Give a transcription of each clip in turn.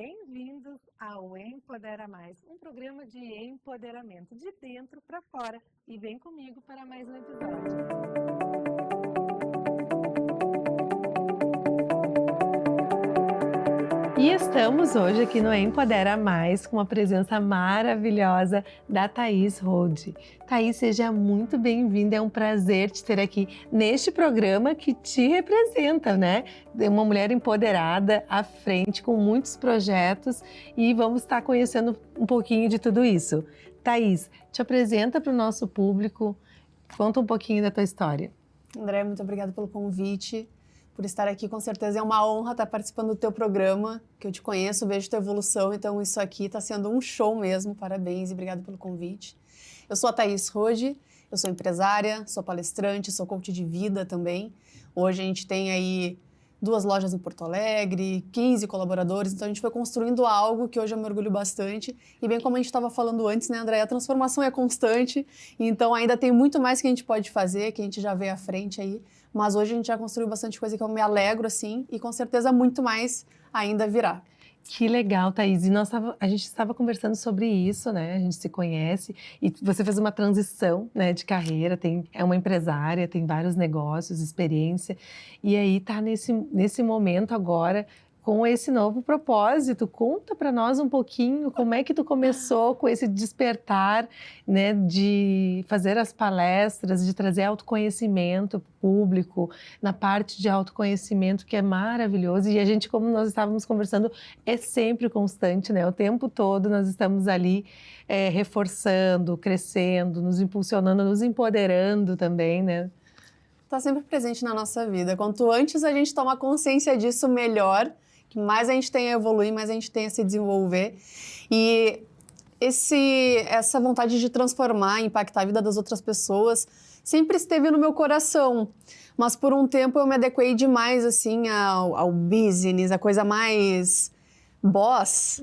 Bem-vindos ao Empodera Mais, um programa de empoderamento de dentro para fora. E vem comigo para mais um episódio. E estamos hoje aqui no Empodera Mais com uma presença maravilhosa da Thaís Rode. Thaís, seja muito bem-vinda, é um prazer te ter aqui neste programa que te representa, né? Uma mulher empoderada, à frente, com muitos projetos e vamos estar conhecendo um pouquinho de tudo isso. Thaís, te apresenta para o nosso público, conta um pouquinho da tua história. André, muito obrigada pelo convite, por estar aqui. Com certeza é uma honra estar participando do teu programa, que eu te conheço, vejo tua evolução, então isso aqui está sendo um show mesmo. Parabéns e obrigado pelo convite. Eu sou a Thaís Rode, eu sou empresária, sou palestrante, sou coach de vida também. Hoje a gente tem aí 2 lojas em Porto Alegre, 15 colaboradores, então a gente foi construindo algo que hoje eu me orgulho bastante. E bem como a gente estava falando antes, né, André, a transformação é constante, então ainda tem muito mais que a gente pode fazer, que a gente já vê à frente aí, mas hoje a gente já construiu bastante coisa que eu me alegro, assim, e com certeza muito mais ainda virá. Que legal, Thaís. E a gente estava conversando sobre isso, né? A gente se conhece e você fez uma transição, né, de carreira, é uma empresária, tem vários negócios, experiência, e aí tá nesse momento agora com esse novo propósito. Conta para nós um pouquinho como é que tu começou com esse despertar, né, de fazer as palestras, de trazer autoconhecimento público, na parte de autoconhecimento que é maravilhoso. E a gente, como nós estávamos conversando, é sempre constante, né? O tempo todo nós estamos ali reforçando, crescendo, nos impulsionando, nos empoderando também, né? Está sempre presente na nossa vida. Quanto antes a gente toma consciência disso, melhor, que mais a gente tem a evoluir, mais a gente tem a se desenvolver. E essa vontade de transformar, impactar a vida das outras pessoas, sempre esteve no meu coração. Mas por um tempo eu me adequei demais, assim, ao business, a coisa mais boss.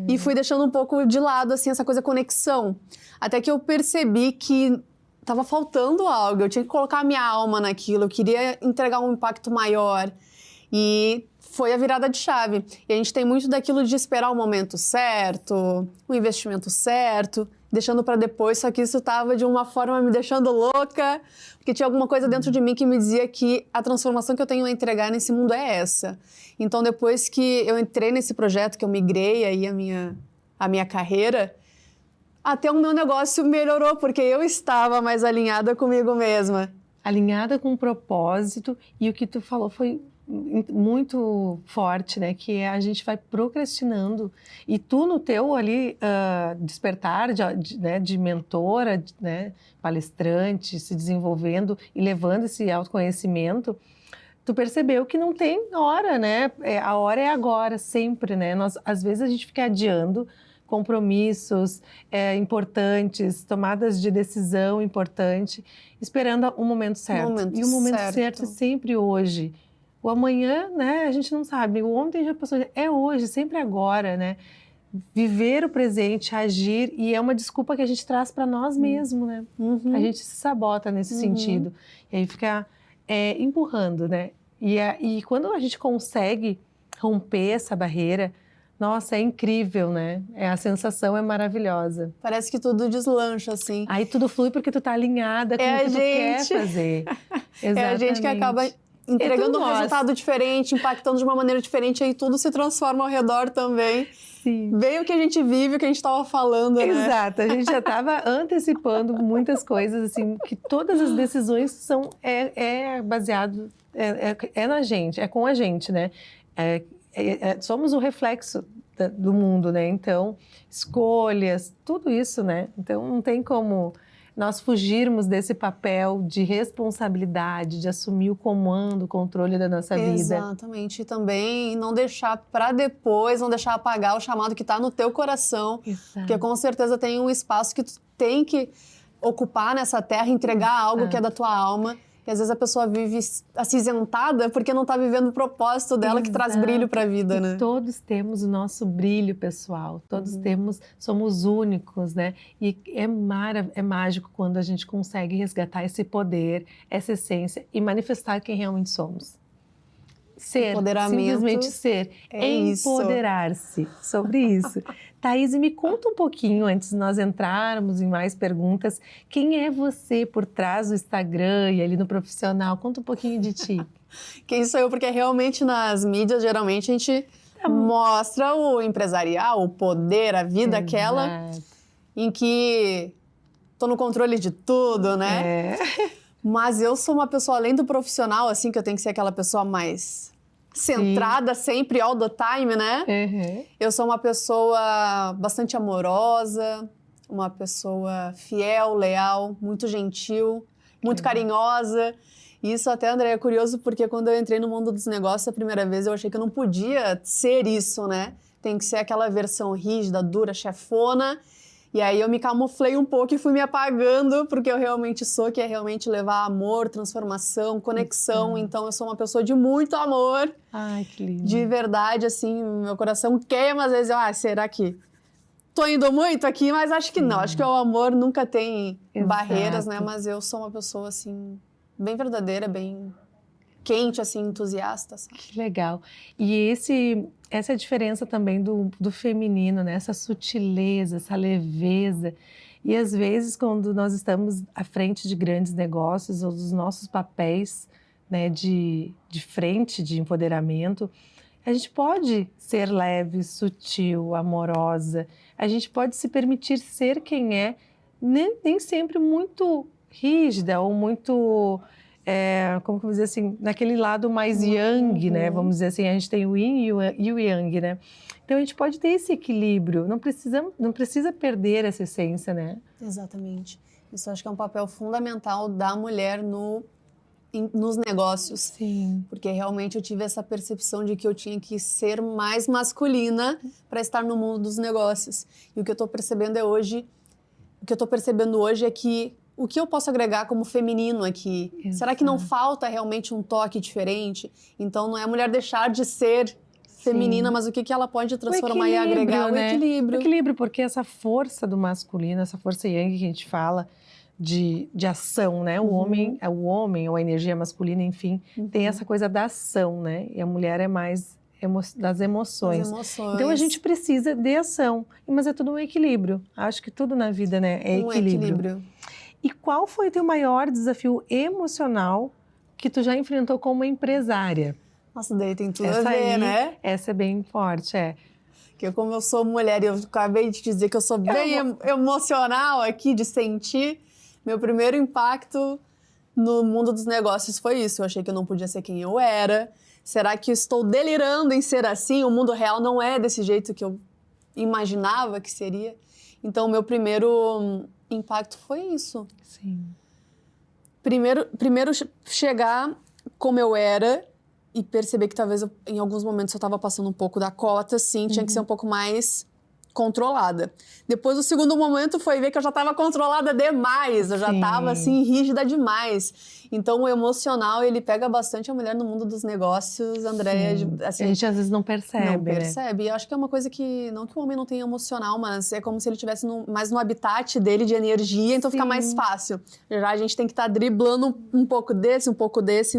E fui deixando um pouco de lado, assim, essa coisa conexão. Até que eu percebi que estava faltando algo, eu tinha que colocar a minha alma naquilo, eu queria entregar um impacto maior. E foi a virada de chave. E a gente tem muito daquilo de esperar o momento certo, o investimento certo, deixando para depois, só que isso estava de uma forma me deixando louca, porque tinha alguma coisa dentro de mim que me dizia que a transformação que eu tenho a entregar nesse mundo é essa. Então, depois que eu entrei nesse projeto, que eu migrei aí a minha carreira, até o meu negócio melhorou, porque eu estava mais alinhada comigo mesma. Alinhada com o propósito, e o que tu falou foi muito forte, né? Que a gente vai procrastinando. E tu, no teu ali despertar de mentora, né, palestrante, se desenvolvendo e levando esse autoconhecimento, tu percebeu que não tem hora, né? A hora é agora, sempre, né? Às vezes a gente fica adiando compromissos importantes, tomadas de decisão importante, esperando o momento certo. E o momento certo é sempre hoje. O amanhã, né, a gente não sabe. O ontem já passou, é hoje, sempre agora, né? Viver o presente, agir, e é uma desculpa que a gente traz para nós mesmos, né? A gente se sabota nesse sentido. E aí fica empurrando, né? E quando a gente consegue romper essa barreira, nossa, é incrível, né? A sensação é maravilhosa. Parece que tudo deslancha, assim. Aí tudo flui porque tu tá alinhada com o que tu quer fazer. É a gente que acaba entregando um resultado diferente, impactando de uma maneira diferente, aí tudo se transforma ao redor também. Sim. Bem o que a gente vive, o que a gente estava falando, né? Exato, a gente já estava antecipando muitas coisas, assim, que todas as decisões são baseado, na gente, é com a gente, né? Somos o reflexo do mundo, né? Então, escolhas, tudo isso, né? Então, não tem como nós fugirmos desse papel de responsabilidade, de assumir o comando, o controle da nossa vida. Exatamente. E também não deixar para depois, não deixar apagar o chamado que está no teu coração. Exato. Porque com certeza tem um espaço que tu tem que ocupar nessa terra, entregar algo que é da tua alma. E às vezes a pessoa vive acinzentada porque não está vivendo o propósito dela. Exato. Que traz brilho para a vida, né? Todos temos o nosso brilho pessoal, todos somos únicos, né? E é mágico quando a gente consegue resgatar esse poder, essa essência e manifestar quem realmente somos. Ser, Empoderamento simplesmente ser, é isso. empoderar-se, sobre isso. Thaís, me conta um pouquinho, antes de nós entrarmos em mais perguntas, quem é você por trás do Instagram e ali no profissional? Conta um pouquinho de ti. Quem sou eu? Porque realmente nas mídias, geralmente, a gente mostra o empresarial, o poder, a vida, aquela Exato. em que tô no controle de tudo, né? É. Mas eu sou uma pessoa, além do profissional, assim, que eu tenho que ser aquela pessoa mais centrada sempre, all the time, né? Uhum. Eu sou uma pessoa bastante amorosa, uma pessoa fiel, leal, muito gentil, muito carinhosa. E isso até, André, é curioso porque quando eu entrei no mundo dos negócios a primeira vez, eu achei que eu não podia ser isso, né? Tem que ser aquela versão rígida, dura, chefona. E aí eu me camuflei um pouco e fui me apagando porque eu realmente sou, que é realmente levar amor, transformação, conexão. Então eu sou uma pessoa de muito amor, Ai, que lindo. de verdade, assim, meu coração queima às vezes. Será que tô indo muito aqui? Mas acho que não, acho que o amor nunca tem barreiras, né? Mas eu sou uma pessoa, assim, bem verdadeira, bem quente, assim, entusiasta, sabe? Que legal. E essa é a diferença também do feminino, né? Essa sutileza, essa leveza. E às vezes, quando nós estamos à frente de grandes negócios ou dos nossos papéis, né, de frente, de empoderamento, a gente pode ser leve, sutil, amorosa. A gente pode se permitir ser quem é, nem sempre muito rígida ou muito... como que eu vou dizer assim, naquele lado mais yang, né? Vamos dizer assim, a gente tem o yin e o yang, né? Então a gente pode ter esse equilíbrio, não precisa perder essa essência, né? Exatamente. Isso acho que é um papel fundamental da mulher nos negócios. Sim. Porque realmente eu tive essa percepção de que eu tinha que ser mais masculina para estar no mundo dos negócios. E o que eu estou percebendo hoje é que o que eu posso agregar como feminino aqui? Exato. Será que não falta realmente um toque diferente? Então, não é a mulher deixar de ser feminina, mas o que ela pode transformar e agregar? Né? O equilíbrio. O equilíbrio, porque essa força do masculino, essa força yang que a gente fala de ação, né? O homem, ou a energia masculina, enfim, tem essa coisa da ação, né? E a mulher é mais das emoções. Então a gente precisa de ação, mas é tudo um equilíbrio. Acho que tudo na vida, né, é equilíbrio. E qual foi o teu maior desafio emocional que tu já enfrentou como empresária? Nossa, daí tem tudo a ver, né? Essa é bem forte, Porque como eu sou mulher e eu acabei de dizer que eu sou bem emocional aqui, de sentir, meu primeiro impacto no mundo dos negócios foi isso. Eu achei que eu não podia ser quem eu era. Será que eu estou delirando em ser assim? O mundo real não é desse jeito que eu imaginava que seria. Então, o meu primeiro impacto foi isso. Sim. Primeiro chegar como eu era e perceber que talvez em alguns momentos eu estava passando um pouco da cota, sim, tinha que ser um pouco mais controlada. Depois, o segundo momento foi ver que eu já estava controlada demais, eu já estava, assim, rígida demais. Então, o emocional, ele pega bastante a mulher no mundo dos negócios, Andréia. Assim, a gente às vezes não percebe, Não percebe. E acho que é uma coisa que, não que o homem não tenha emocional, mas é como se ele estivesse mais no habitat dele de energia, então fica mais fácil. Já a gente tem que estar driblando um pouco desse,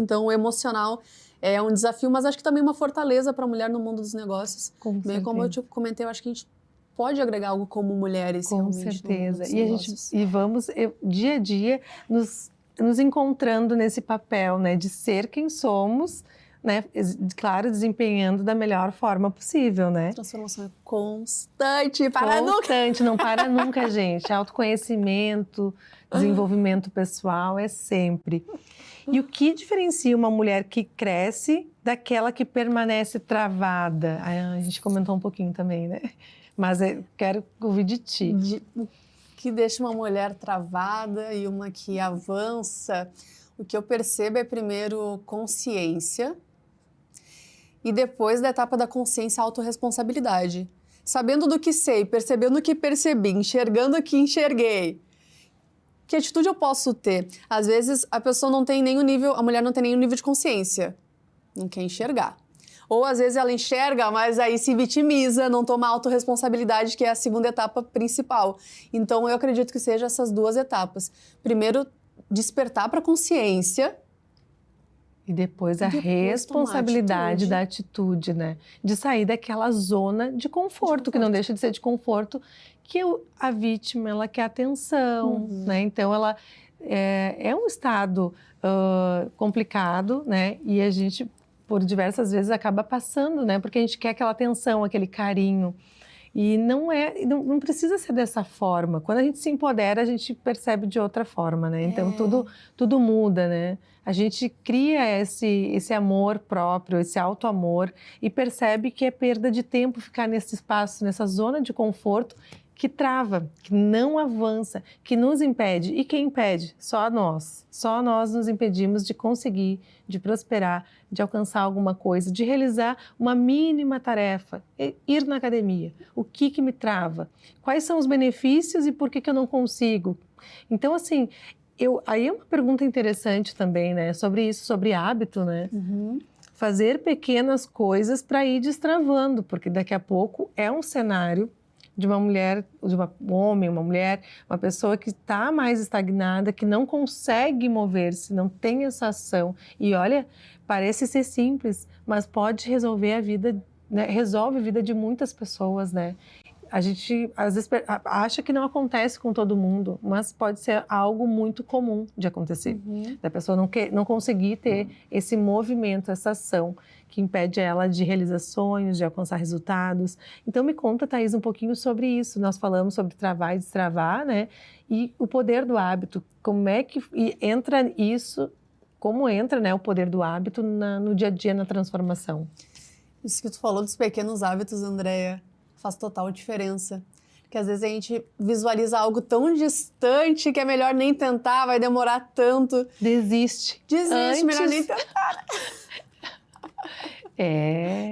então o emocional é um desafio, mas acho que também uma fortaleza para a mulher no mundo dos negócios. Bem como eu te comentei, eu acho que a gente pode agregar algo como mulheres, com realmente. certeza. E vamos, dia a dia, nos encontrando nesse papel, né, de ser quem somos, né, claro, desempenhando da melhor forma possível, né? Transformação é constante, não para nunca, gente. Autoconhecimento, desenvolvimento pessoal é sempre. E o que diferencia uma mulher que cresce daquela que permanece travada? A gente comentou um pouquinho também, né? Mas eu quero ouvir de ti. Que deixa uma mulher travada e uma que avança. O que eu percebo é primeiro consciência e depois da etapa da consciência, autorresponsabilidade. Sabendo do que sei, percebendo o que percebi, enxergando o que enxerguei. Que atitude eu posso ter? Às vezes a pessoa não tem nenhum nível, a mulher não tem nenhum nível de consciência. Não quer enxergar. Ou às vezes ela enxerga, mas aí se vitimiza, não toma autorresponsabilidade, que é a segunda etapa principal. Então eu acredito que seja essas duas etapas. Primeiro, despertar para a consciência. E depois a Depois tomar responsabilidade atitude. da atitude, né? De sair daquela zona de conforto, que não deixa de ser de conforto, que a vítima, ela quer atenção, né? Então, ela é um estado complicado, né? E a gente, por diversas vezes, acaba passando, né? Porque a gente quer aquela atenção, aquele carinho. E não precisa ser dessa forma. Quando a gente se empodera, a gente percebe de outra forma, né? Então, tudo muda, né? A gente cria esse amor próprio, esse auto-amor e percebe que é perda de tempo ficar nesse espaço, nessa zona de conforto que trava, que não avança, que nos impede. E quem impede? Só nós. Só nós nos impedimos de conseguir, de prosperar, de alcançar alguma coisa, de realizar uma mínima tarefa, ir na academia. O que me trava? Quais são os benefícios e por que eu não consigo? Então, assim, aí é uma pergunta interessante também, né? Sobre isso, sobre hábito, né? Fazer pequenas coisas para ir destravando, porque daqui a pouco é um cenário de uma mulher, um homem, uma mulher, uma pessoa que está mais estagnada, que não consegue mover-se, não tem essa ação. E olha, parece ser simples, mas pode resolver a vida, né? Resolve a vida de muitas pessoas, né? A gente às vezes acha que não acontece com todo mundo, mas pode ser algo muito comum de acontecer. Da pessoa não conseguir ter esse movimento, essa ação que impede ela de realizar sonhos, de alcançar resultados. Então me conta, Thaís, um pouquinho sobre isso. Nós falamos sobre travar e destravar, né? E o poder do hábito. Como é que entra isso? Como entra, né, o poder do hábito no dia a dia, na transformação? Isso que tu falou dos pequenos hábitos, Andréia, faz total diferença. Porque às vezes a gente visualiza algo tão distante que é melhor nem tentar, vai demorar tanto. Desiste, melhor nem tentar.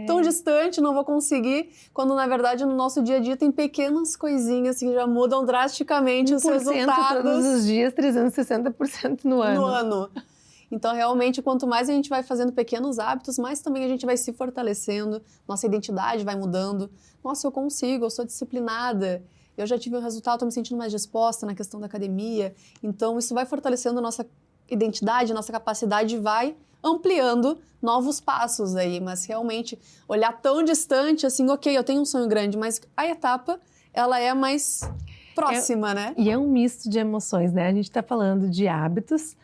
Tão distante, não vou conseguir, quando na verdade no nosso dia a dia tem pequenas coisinhas que já mudam drasticamente os resultados. Todos os dias, 360% no ano. Então, realmente, quanto mais a gente vai fazendo pequenos hábitos, mais também a gente vai se fortalecendo, nossa identidade vai mudando. Nossa, eu consigo, eu sou disciplinada, eu já tive um resultado, estou me sentindo mais disposta na questão da academia. Então, isso vai fortalecendo nossa identidade, nossa capacidade, vai ampliando novos passos aí. Mas, realmente, olhar tão distante, assim, ok, eu tenho um sonho grande, mas a etapa, ela é mais próxima, né? E é um misto de emoções, né? A gente está falando de hábitos,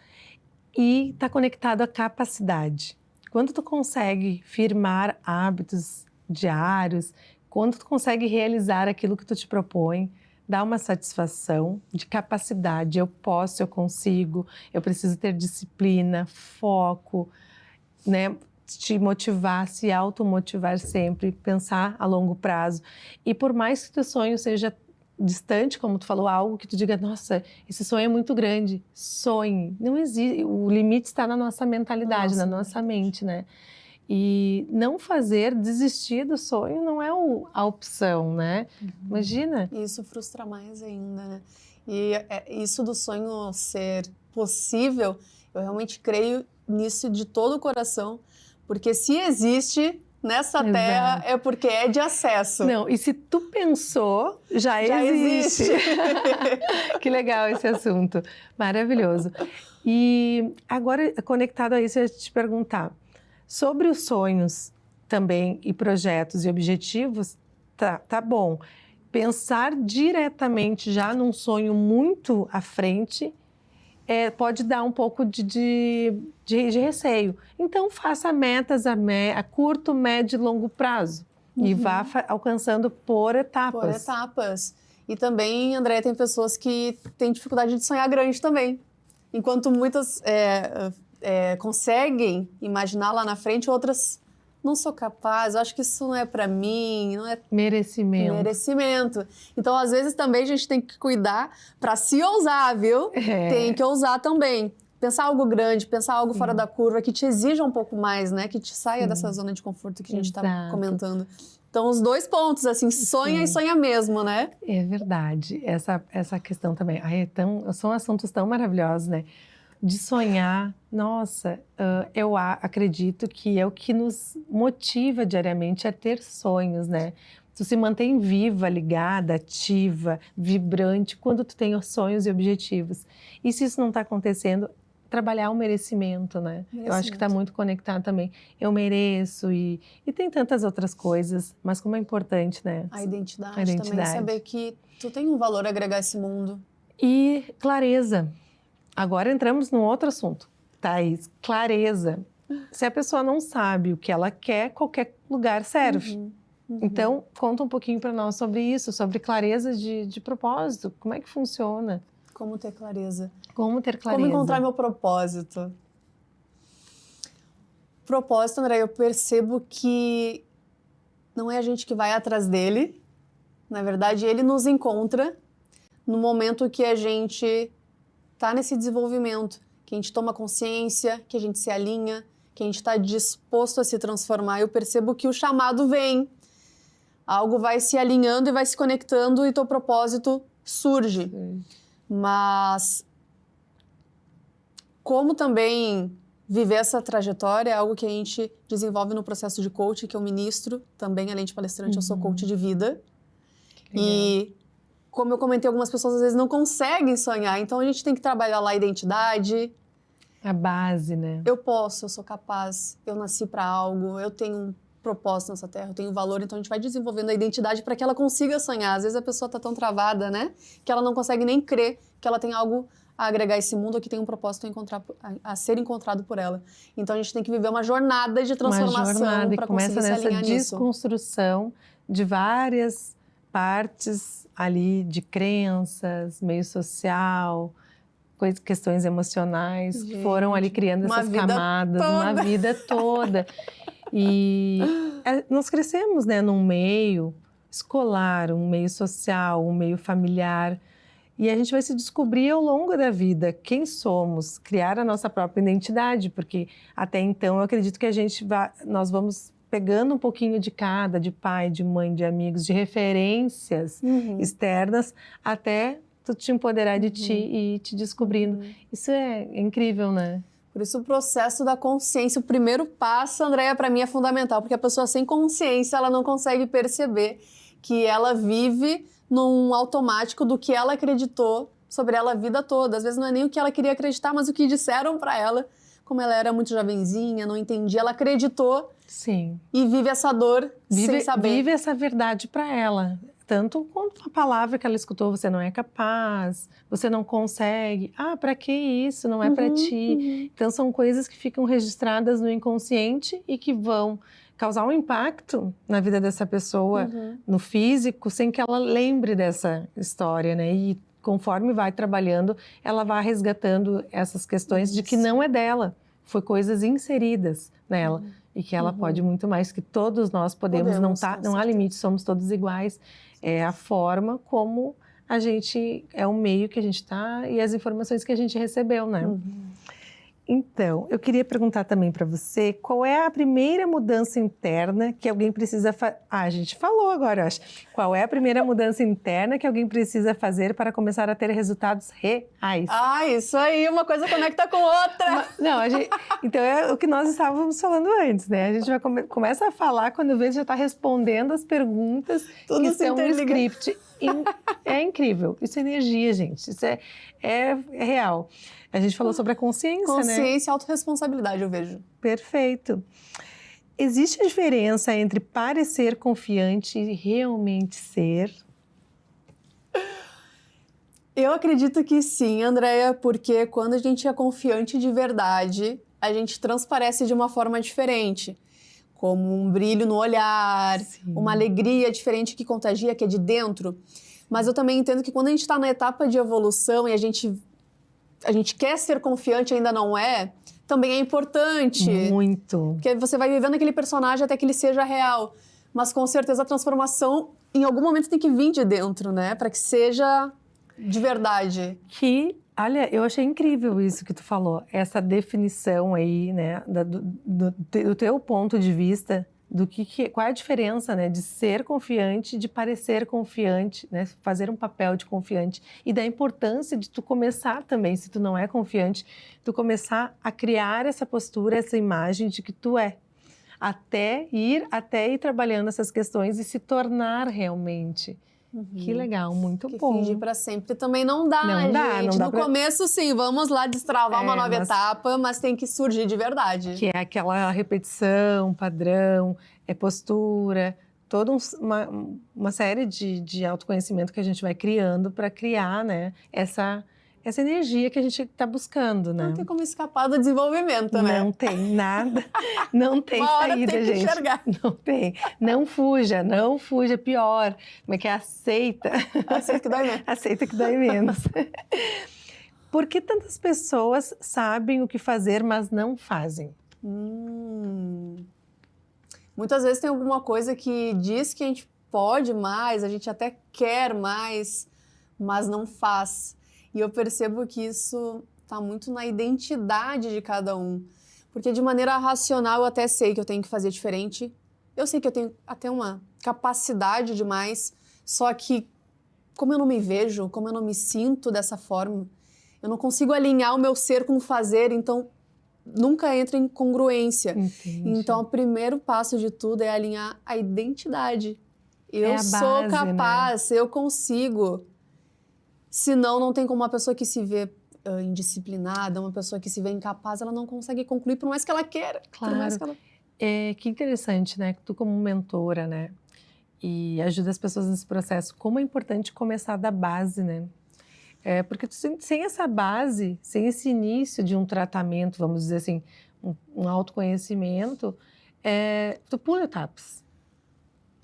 e está conectado à capacidade. Quando tu consegue firmar hábitos diários, quando tu consegue realizar aquilo que tu te propõe, dá uma satisfação de capacidade. Eu posso, eu consigo, eu preciso ter disciplina, foco, né? Te motivar, se automotivar sempre, pensar a longo prazo. E por mais que teu sonho seja distante, como tu falou, algo que tu diga, nossa, esse sonho é muito grande, sonhe. Não existe, o limite está na nossa mentalidade, na nossa mente, né? E não fazer, desistir do sonho não é a opção, né? Imagina. E isso frustra mais ainda, né? E isso do sonho ser possível, eu realmente creio nisso de todo o coração, porque se existe nessa terra é porque é de acesso. Não, e se tu pensou, já existe. Que legal esse assunto, maravilhoso. E agora, conectado a isso, eu ia te perguntar, sobre os sonhos também e projetos e objetivos, tá bom. Pensar diretamente já num sonho muito à frente pode dar um pouco de receio. Então, faça metas a curto, médio e longo prazo. E vá alcançando por etapas. Por etapas. E também, André, tem pessoas que têm dificuldade de sonhar grande também. Enquanto muitas conseguem imaginar lá na frente, outras não sou capaz, eu acho que isso não é para mim, não é merecimento. Então, às vezes também a gente tem que cuidar para se ousar, viu? Tem que ousar também. Pensar algo grande, pensar algo fora da curva, que te exija um pouco mais, né? Que te saia dessa zona de conforto que a gente está comentando. Então, os dois pontos, assim, sonha e sonha mesmo, né? É verdade. Essa questão também. São assuntos tão maravilhosos, né? De sonhar, nossa, eu acredito que é o que nos motiva diariamente a ter sonhos, né? Tu se mantém viva, ligada, ativa, vibrante, quando tu tem os sonhos e objetivos. E se isso não está acontecendo, trabalhar o merecimento, né? Eu acho que está muito conectado também. Eu mereço e tem tantas outras coisas, mas como é importante, né? A identidade também, saber que tu tem um valor a agregar a esse mundo. E clareza. Agora entramos num outro assunto, Thaís. Clareza. Se a pessoa não sabe o que ela quer, qualquer lugar serve. Então, conta um pouquinho para nós sobre isso, sobre clareza de propósito. Como é que funciona? Como ter clareza. Como ter clareza. Como encontrar meu propósito. Propósito, André, eu percebo que não é a gente que vai atrás dele. Na verdade, ele nos encontra no momento que a gente está nesse desenvolvimento, que a gente toma consciência, que a gente se alinha, que a gente está disposto a se transformar. Eu percebo que o chamado vem. Algo vai se alinhando e vai se conectando e teu propósito surge. Mas como também viver essa trajetória é algo que a gente desenvolve no processo de coaching, que eu ministro também, além de palestrante, eu sou coach de vida. E como eu comentei, algumas pessoas às vezes não conseguem sonhar, então a gente tem que trabalhar lá a identidade. A base, né? Eu posso, eu sou capaz, eu nasci para algo, eu tenho um propósito nessa terra, eu tenho valor, então a gente vai desenvolvendo a identidade para que ela consiga sonhar. Às vezes a pessoa está tão travada, né, que ela não consegue nem crer que ela tem algo a agregar a esse mundo ou que tem um propósito a ser encontrado por ela. Então a gente tem que viver uma jornada de transformação para conseguir se alinhar nisso. Começa nessa desconstrução de várias partes ali de crenças, meio social, questões emocionais, que foram ali criando essas camadas, uma vida toda. E nós crescemos, né, num meio escolar, um meio social, um meio familiar, e a gente vai se descobrir ao longo da vida quem somos, criar a nossa própria identidade, porque até então eu acredito que nós vamos pegando um pouquinho de cada, de pai, de mãe, de amigos, de referências externas, até tu te empoderar de ti e te descobrindo. Isso é incrível, né? Por isso o processo da consciência, o primeiro passo, Andréia, para mim é fundamental, porque a pessoa sem consciência, ela não consegue perceber que ela vive num automático do que ela acreditou sobre ela a vida toda. Às vezes não é nem o que ela queria acreditar, mas o que disseram para ela. Como ela era muito jovenzinha, não entendia, ela acreditou. Sim. E vive essa dor sem saber. Vive essa verdade para ela. Tanto quanto a palavra que ela escutou, você não é capaz, você não consegue. Ah, para que isso? Não é para ti. Então, são coisas que ficam registradas no inconsciente e que vão causar um impacto na vida dessa pessoa, no físico, sem que ela lembre dessa história, né? E conforme vai trabalhando, ela vai resgatando essas questões de que não é dela. Foi coisas inseridas nela. E que ela pode muito mais, que todos nós podemos não há limite, somos todos iguais. É a forma como a gente, é o meio que a gente está e as informações que a gente recebeu, né? Então, eu queria perguntar também para você, qual é a primeira mudança interna que alguém precisa fazer? A gente falou agora, eu acho. Qual é a primeira mudança interna que alguém precisa fazer para começar a ter resultados reais? Ah, isso aí, uma coisa conecta com outra. Então, é o que nós estávamos falando antes, né? A gente vai começa a falar quando vê que já está respondendo as perguntas que são no script. É incrível. Isso é energia, gente. Isso é real. A gente falou sobre a consciência, né? Consciência e autorresponsabilidade, eu vejo. Perfeito. Existe a diferença entre parecer confiante e realmente ser? Eu acredito que sim, Andréia, porque quando a gente é confiante de verdade, a gente transparece de uma forma diferente. Como um brilho no olhar, uma alegria diferente que contagia, que é de dentro. Mas eu também entendo que quando a gente está na etapa de evolução e a gente quer ser confiante e ainda não é, também é importante. Muito. Porque você vai vivendo aquele personagem até que ele seja real. Mas com certeza a transformação, em algum momento, tem que vir de dentro, né? Para que seja de verdade. Olha, eu achei incrível isso que tu falou. Essa definição aí, né? Do teu ponto de vista, qual é a diferença, né, de ser confiante, de parecer confiante, né, fazer um papel de confiante e da importância de tu começar também, se tu não é confiante, tu começar a criar essa postura, essa imagem de que tu é, até ir trabalhando essas questões e se tornar realmente Que legal, muito Que bom. fingir pra sempre também não dá, Não gente. dá, não dá No pra- começo, sim, vamos lá destravar uma nova mas- etapa, mas tem que surgir de verdade. Que é aquela repetição, padrão, é postura, toda uma série de autoconhecimento que a gente vai criando para criar, né, essa energia que a gente está buscando, né? Não tem como escapar do desenvolvimento, né? Não tem nada, não tem Uma hora saída, tem que gente. enxergar. Não tem. Não fuja, pior. Como é que é? Aceita. Aceita que dói mesmo. Aceita que dói menos. Por que tantas pessoas sabem o que fazer, mas não fazem? Muitas vezes tem alguma coisa que diz que a gente pode mais, a gente até quer mais, mas não faz. E eu percebo que isso está muito na identidade de cada um. Porque de maneira racional eu até sei que eu tenho que fazer diferente. Eu sei que eu tenho até uma capacidade demais, só que como eu não me vejo, como eu não me sinto dessa forma, eu não consigo alinhar o meu ser com o fazer, então nunca entra em congruência. Entendi. Então, o primeiro passo de tudo é alinhar a identidade. Eu É a sou base, capaz, eu consigo. Senão, não tem como uma pessoa que se vê indisciplinada, uma pessoa que se vê incapaz, ela não consegue concluir por mais que ela queira. Por mais Claro. que ela... Que interessante, né? Tu como mentora, né? E ajuda as pessoas nesse processo. Como é importante começar da base, né? Porque sem essa base, sem esse início de um tratamento, vamos dizer assim, um autoconhecimento, tu pula etapas.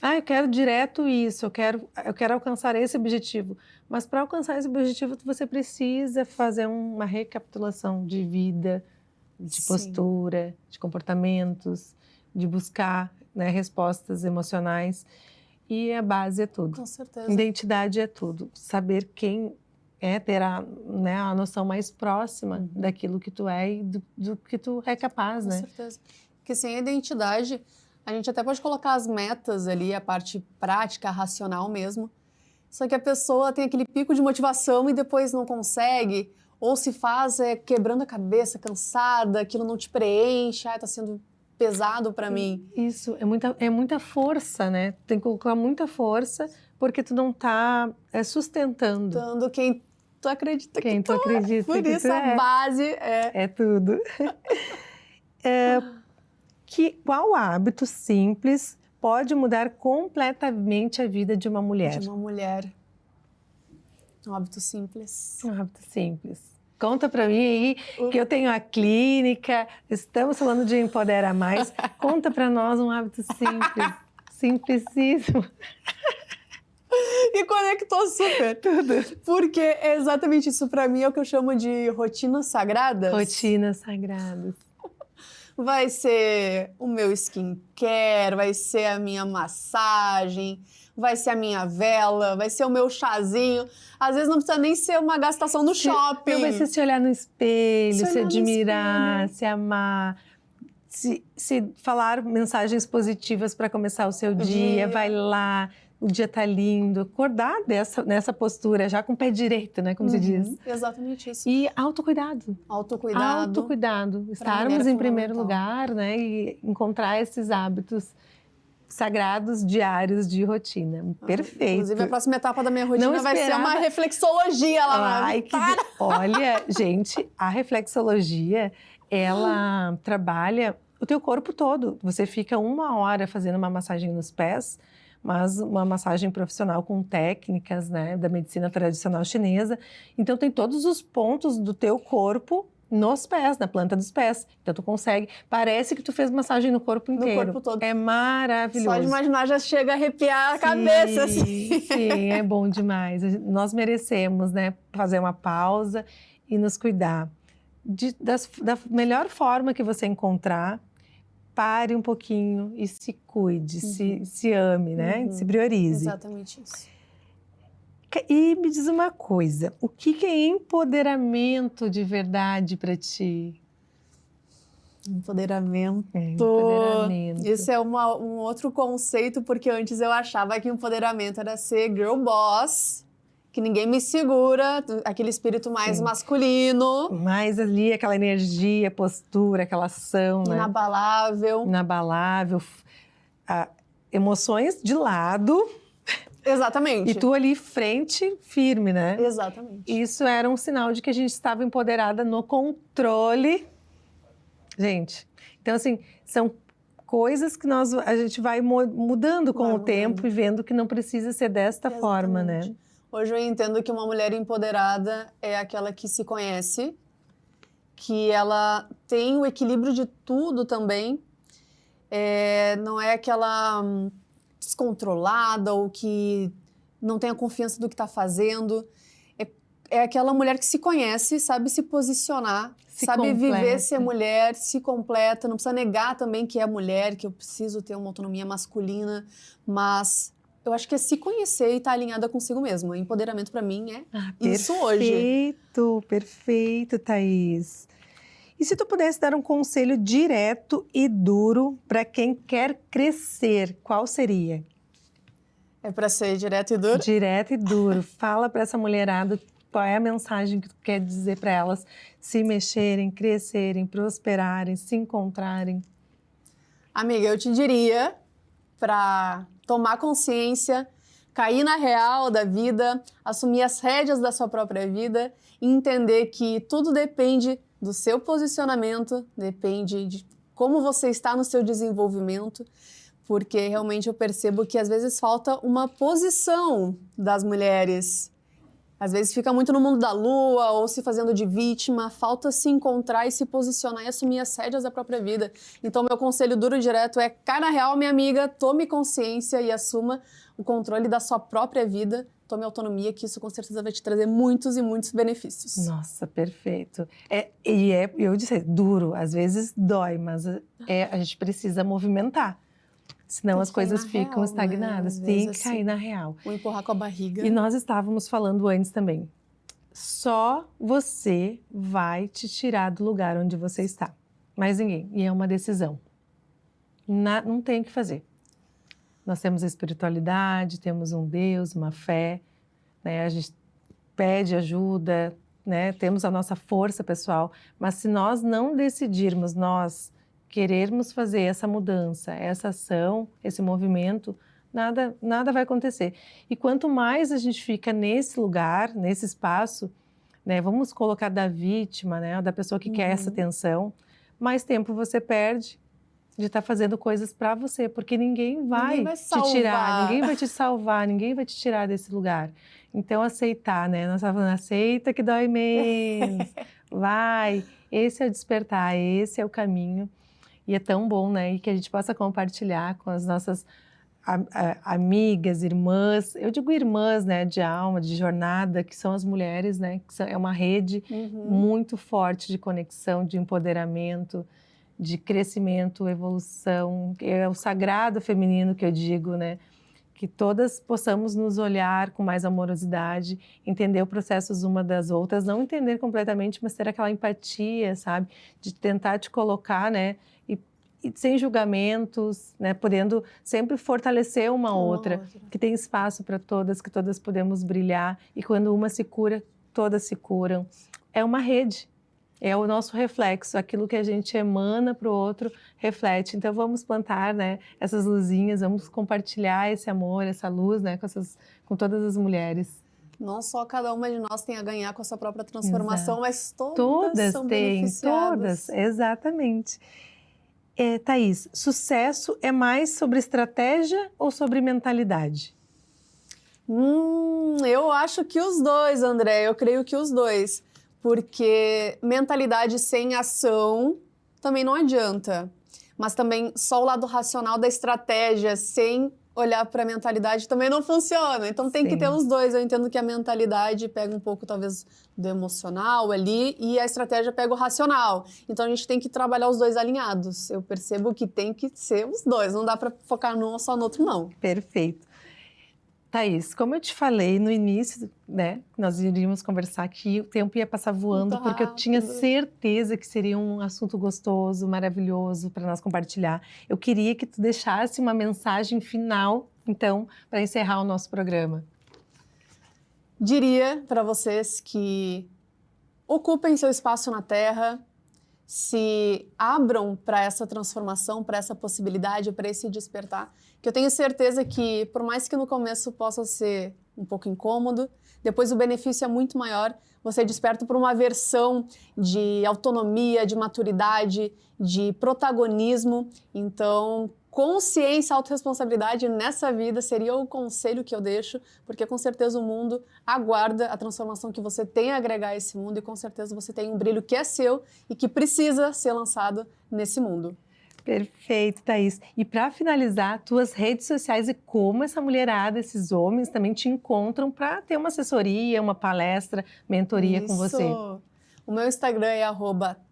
Eu quero direto isso, eu quero alcançar esse objetivo. Mas para alcançar esse objetivo, você precisa fazer uma recapitulação de vida, de Sim. postura, de comportamentos, de buscar, né, respostas emocionais. E a base é tudo. Com certeza. Identidade é tudo. Saber quem ter a noção mais próxima daquilo que tu é e do que tu é capaz, Com né? certeza. Porque sem a identidade, a gente até pode colocar as metas ali, a parte prática, racional mesmo. Só que a pessoa tem aquele pico de motivação e depois não consegue, ou se faz quebrando a cabeça, cansada, aquilo não te preenche, tá sendo pesado para mim. Isso, é muita força, né? Tem que colocar muita força, porque tu não tá sustentando. Dando quem tu acredita Quem que tu acredita Por que isso tu a base é... É tudo. Qual hábito simples pode mudar completamente a vida de uma mulher? De uma mulher. Um hábito simples. Um hábito simples. Conta pra mim aí, que eu tenho a clínica, estamos falando de Empodera Mais. Conta pra nós um hábito simples, simplicíssimo. E conectou super. Tudo. Porque é exatamente isso pra mim, é o que eu chamo de rotinas sagradas. Rotinas sagradas. Vai ser o meu skincare, vai ser a minha massagem, vai ser a minha vela, vai ser o meu chazinho. Às vezes não precisa nem ser uma gastação no shopping. Vai ser se olhar no espelho, se olhar no admirar, espelho. se amar, se falar mensagens positivas para começar o seu dia. Vai lá, o dia tá lindo. Acordar nessa postura, já com o pé direito, né? Como se diz. Exatamente isso. E autocuidado. Autocuidado. Autocuidado. mulher Estarmos é em primeiro fundamental. lugar, né? E encontrar esses hábitos sagrados diários de rotina. Perfeito. Inclusive, a próxima etapa da minha rotina Não vai ser esperava. uma reflexologia lá na... Ai, Olha, gente, a reflexologia, ela trabalha o teu corpo todo. Você fica 1 hora fazendo uma massagem nos pés, mas uma massagem profissional com técnicas, né, da medicina tradicional chinesa. Então, tem todos os pontos do teu corpo nos pés, na planta dos pés. Então, tu consegue... Parece que tu fez massagem no corpo inteiro. No corpo todo. É maravilhoso. Só de imaginar já chega a arrepiar a cabeça, assim. Sim, é bom demais. Nós merecemos, né, fazer uma pausa e nos cuidar. Da melhor forma que você encontrar, pare um pouquinho e se cuide, se ame, né? Se priorize. Exatamente isso. E me diz uma coisa, o que é empoderamento de verdade para ti? Empoderamento. Empoderamento. Esse é um outro conceito, porque antes eu achava que empoderamento era ser girl boss, que ninguém me segura, aquele espírito mais masculino. Mais ali aquela energia, postura, aquela ação, né? Inabalável. Inabalável. Emoções de lado, Exatamente. E tu ali frente, firme, né? Exatamente. Isso era um sinal de que a gente estava empoderada no controle. Gente, então assim, são coisas que a gente vai mudando com Vai o tempo mudando. e vendo que não precisa ser desta forma, né? Exatamente. Hoje eu entendo que uma mulher empoderada é aquela que se conhece, que ela tem o equilíbrio de tudo também, não é aquela descontrolada ou que não tem a confiança do que está fazendo. É aquela mulher que se conhece, sabe se posicionar, Se sabe viver, completa. ser mulher, se completa, não precisa negar também que é mulher, que eu preciso ter uma autonomia masculina, mas eu acho que é se conhecer e estar alinhada consigo mesma. Empoderamento para mim é isso hoje. Perfeito, perfeito, Thaís. E se tu pudesse dar um conselho direto e duro para quem quer crescer, qual seria? É para ser direto e duro? Direto e duro. Fala para essa mulherada qual é a mensagem que tu quer dizer para elas se mexerem, crescerem, prosperarem, se encontrarem. Amiga, eu te diria para tomar consciência, cair na real da vida, assumir as rédeas da sua própria vida e entender que tudo depende do seu posicionamento, depende de como você está no seu desenvolvimento, porque realmente eu percebo que às vezes falta uma posição das mulheres. Às vezes fica muito no mundo da lua ou se fazendo de vítima, falta se encontrar e se posicionar e assumir as rédeas da própria vida. Então, meu conselho duro e direto é, cai na real, minha amiga, tome consciência e assuma o controle da sua própria vida, tome autonomia, que isso com certeza vai te trazer muitos e muitos benefícios. Nossa, perfeito. Eu disse, duro, às vezes dói, mas a gente precisa movimentar. Senão Tem as que cair coisas na ficam real, estagnadas. né? Às Tem vezes, que cair assim, na real. ou empurrar com a barriga. E nós estávamos falando antes também. Só você vai te tirar do lugar onde você está. Mais ninguém. E é uma decisão. Não tem o que fazer. Nós temos a espiritualidade, temos um Deus, uma fé, né? A gente pede ajuda, né? Temos a nossa força pessoal. Mas se nós não decidirmos, nós querermos fazer essa mudança, essa ação, esse movimento, nada vai acontecer. E quanto mais a gente fica nesse lugar, nesse espaço, né, vamos colocar da vítima, né, da pessoa que quer essa atenção, mais tempo você perde de estar fazendo coisas para você, porque ninguém vai te tirar, ninguém vai te salvar, ninguém vai te tirar desse lugar. Então, aceitar, né? Nós estávamos falando, aceita que dói menos, vai. Esse é o despertar, esse é o caminho. E é tão bom, né? E que a gente possa compartilhar com as nossas amigas, irmãs. Eu digo irmãs, né? De alma, de jornada, que são as mulheres, né? É uma rede muito forte de conexão, de empoderamento, de crescimento, evolução. É o sagrado feminino que eu digo, né? Que todas possamos nos olhar com mais amorosidade, entender os processos uma das outras, não entender completamente, mas ter aquela empatia, sabe? De tentar te colocar, né? E sem julgamentos, né? Podendo sempre fortalecer uma outra, que tem espaço para todas, que todas podemos brilhar. E quando uma se cura, todas se curam. É uma rede. É o nosso reflexo, aquilo que a gente emana para o outro reflete. Então vamos plantar, né, essas luzinhas, vamos compartilhar esse amor, essa luz, né, com todas as mulheres. Não só cada uma de nós tem a ganhar com a sua própria transformação, Exato. Mas todas são beneficiadas. Todas, exatamente. Thaís, sucesso é mais sobre estratégia ou sobre mentalidade? Eu acho que os dois, André, eu creio que os dois. Porque mentalidade sem ação também não adianta. Mas também só o lado racional da estratégia sem olhar para a mentalidade também não funciona. Então tem que ter os dois. Eu entendo que a mentalidade pega um pouco talvez do emocional ali e a estratégia pega o racional. Então a gente tem que trabalhar os dois alinhados. Eu percebo que tem que ser os dois. Não dá para focar num ou só no outro, não. Perfeito. Thaís, como eu te falei no início, né, nós iríamos conversar aqui, o tempo ia passar voando, Muito porque eu tinha rápido. certeza que seria um assunto gostoso, maravilhoso para nós compartilhar. Eu queria que tu deixasse uma mensagem final, então, para encerrar o nosso programa. Diria para vocês que ocupem seu espaço na Terra, se abram para essa transformação, para essa possibilidade, para esse despertar, que eu tenho certeza que, por mais que no começo possa ser um pouco incômodo, depois o benefício é muito maior, você desperta para uma versão de autonomia, de maturidade, de protagonismo. Então, consciência, autorresponsabilidade nessa vida seria o conselho que eu deixo, porque com certeza o mundo aguarda a transformação que você tem a agregar a esse mundo e com certeza você tem um brilho que é seu e que precisa ser lançado nesse mundo. Perfeito, Thaís. E para finalizar, tuas redes sociais e como essa mulherada, esses homens também te encontram para ter uma assessoria, uma palestra, mentoria com você. O meu Instagram é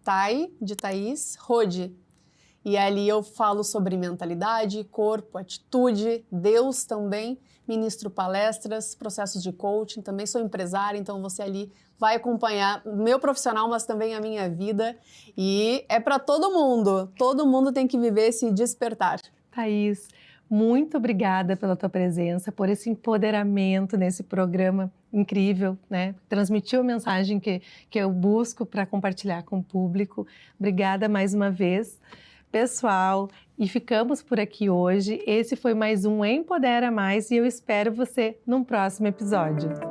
@tai, de Thaís, Rode. E ali eu falo sobre mentalidade, corpo, atitude, Deus também, ministro palestras, processos de coaching, também sou empresária, então você ali vai acompanhar o meu profissional, mas também a minha vida. E é para todo mundo tem que viver esse despertar. Thaís, muito obrigada pela tua presença, por esse empoderamento nesse programa incrível, né? Transmitiu a mensagem que eu busco para compartilhar com o público. Obrigada mais uma vez. Pessoal, e ficamos por aqui hoje. Esse foi mais um Empodera Mais e eu espero você num próximo episódio.